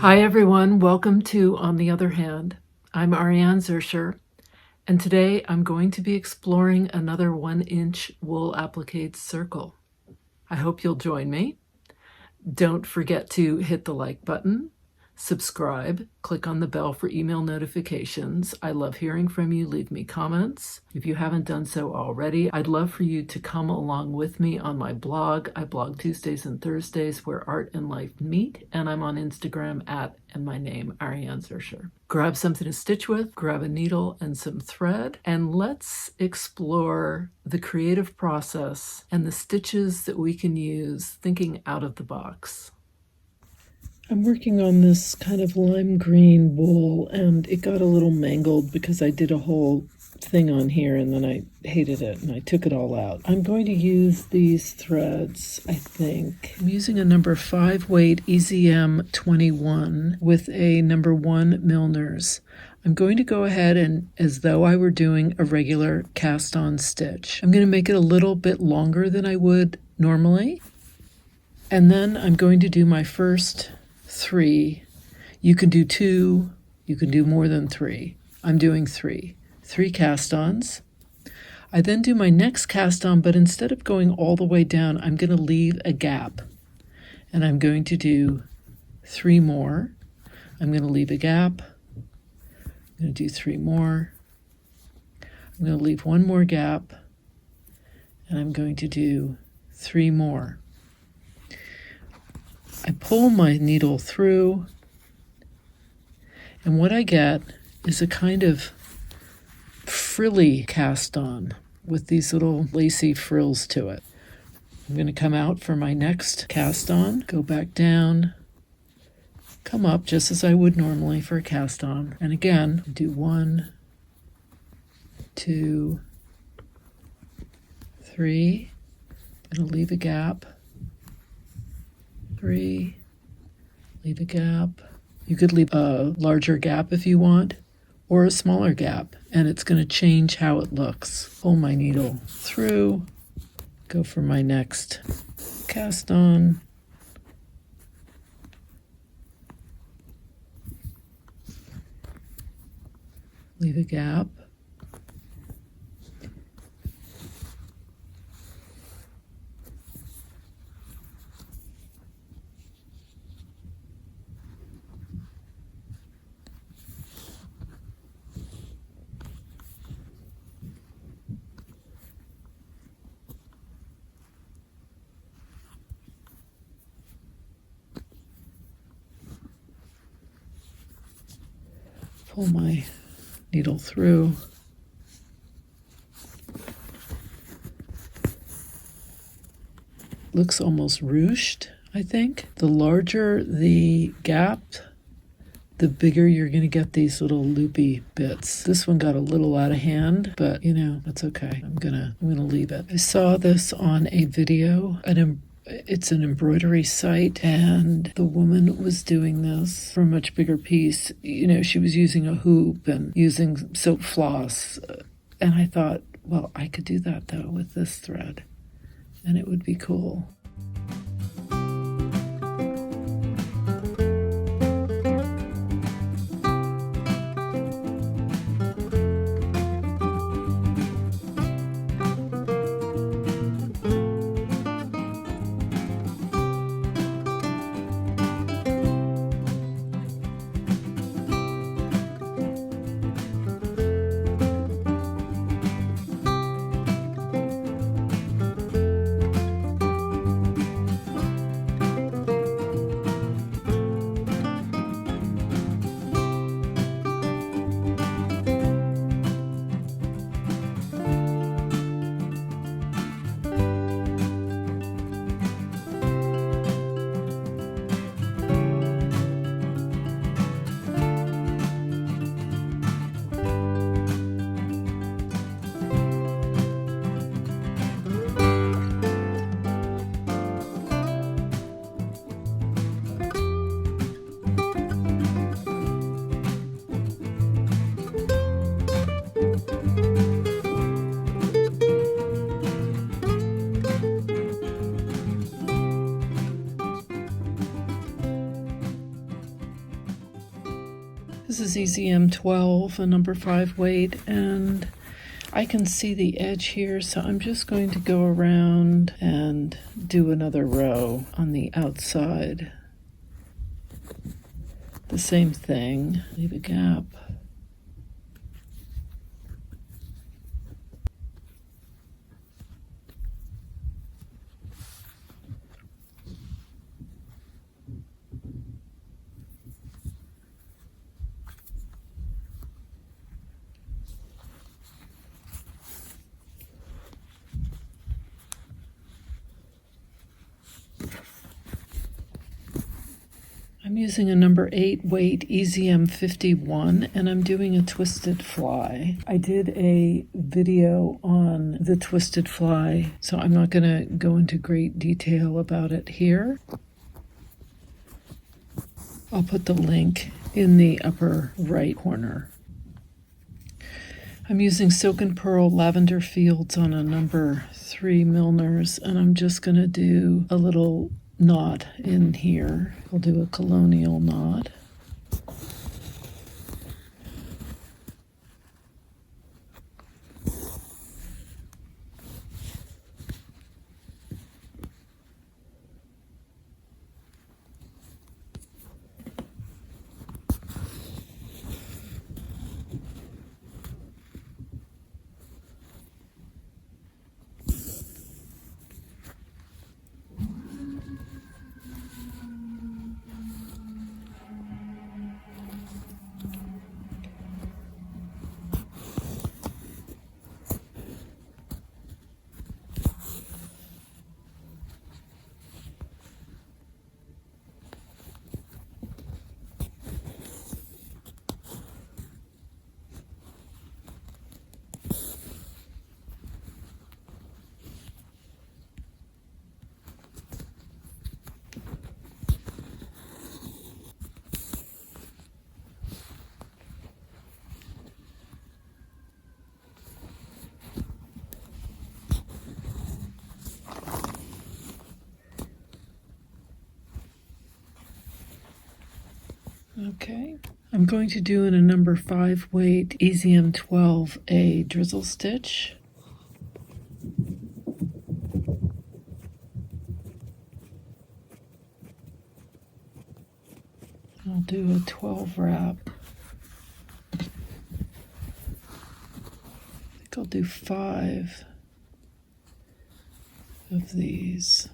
Hi everyone, welcome to On the Other Hand. I'm Ariane Zurcher, and today I'm going to be exploring another 1-inch wool applique circle. I hope you'll join me. Don't forget to hit the like button, subscribe, click on the bell for email notifications. I love hearing from you. Leave me comments. If you haven't done so already, I'd love for you to come along with me on my blog. I blog Tuesdays and Thursdays where art and life meet, and I'm on Instagram and my name, Ariane Zurcher. Grab something to stitch with, grab a needle and some thread, and let's explore the creative process and the stitches that we can use thinking out of the box. I'm working on this kind of lime green wool, and it got a little mangled because I did a whole thing on here and then I hated it and I took it all out. I'm going to use these threads, I think. I'm using a number 5 weight EZM 21 with a number 1 Milliners. I'm going to go ahead and, as though I were doing a regular cast on stitch, I'm going to make it a little bit longer than I would normally. And then I'm going to do my first 3. You can do 2, you can do more than 3. I'm doing 3 cast-ons. I then do my next cast-on, but instead of going all the way down, I'm going to leave a gap. And I'm going to do 3 more. I'm going to leave a gap. I'm going to do 3 more. I'm going to leave 1 more gap. And I'm going to do 3 more. I pull my needle through, and what I get is a kind of frilly cast on with these little lacy frills to it. I'm going to come out for my next cast on, go back down, come up just as I would normally for a cast on, and again do 1, 2, 3. I'm going to leave a gap. 3, leave a gap. You could leave a larger gap if you want, or a smaller gap, and it's going to change how it looks. Pull my needle through, go for my next cast on. Leave a gap. Pull my needle through. Looks almost ruched, I think. The larger the gap, the bigger you're going to get these little loopy bits. This one got a little out of hand, but that's okay. I'm gonna leave it. I saw this on a video, it's an embroidery site, and the woman was doing this for a much bigger piece. She was using a hoop and using silk floss. And I thought, well, I could do that though with this thread, and it would be cool. is EZM 12, a number 5 weight, and I can see the edge here, so I'm just going to go around and do another row on the outside. The same thing, leave a gap. I'm using a number 8 weight EZM 51, and I'm doing a twisted fly. I did a video on the twisted fly, so I'm not going to go into great detail about it here. I'll put the link in the upper right corner. I'm using Silken Pearl Lavender Fields on a number 3 Milliners, and I'm just going to do a little knot in here. I'll do a colonial knot. Okay, I'm going to do in a number 5 weight EZM 12 a drizzle stitch. I'll do a 12 wrap. I think I'll do 5 of these.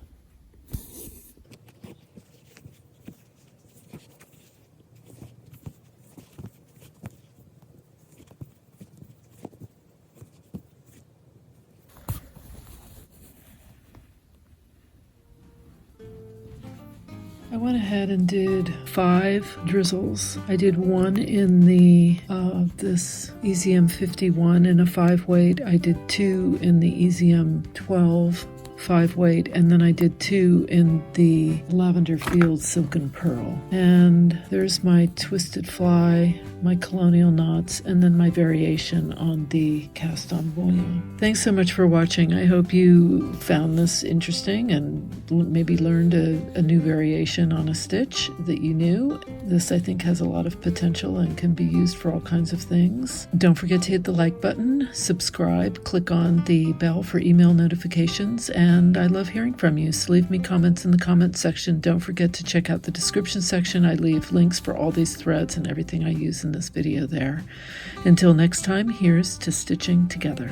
I went ahead and did 5 drizzles. I did one in the this EZM 51 in a 5 weight. I did 2 in the EZM 12 5 weight, and then I did 2 in the Lavender Fields Silken Pearl. And there's my twisted fly, my colonial knots, and then my variation on the cast on bullion. Thanks so much for watching. I hope you found this interesting and maybe learned a new variation on a stitch that you knew. This, I think, has a lot of potential and can be used for all kinds of things. Don't forget to hit the like button, subscribe, click on the bell for email notifications, and I love hearing from you. So leave me comments in the comments section. Don't forget to check out the description section. I leave links for all these threads and everything I use in this video there. Until next time, here's to stitching together.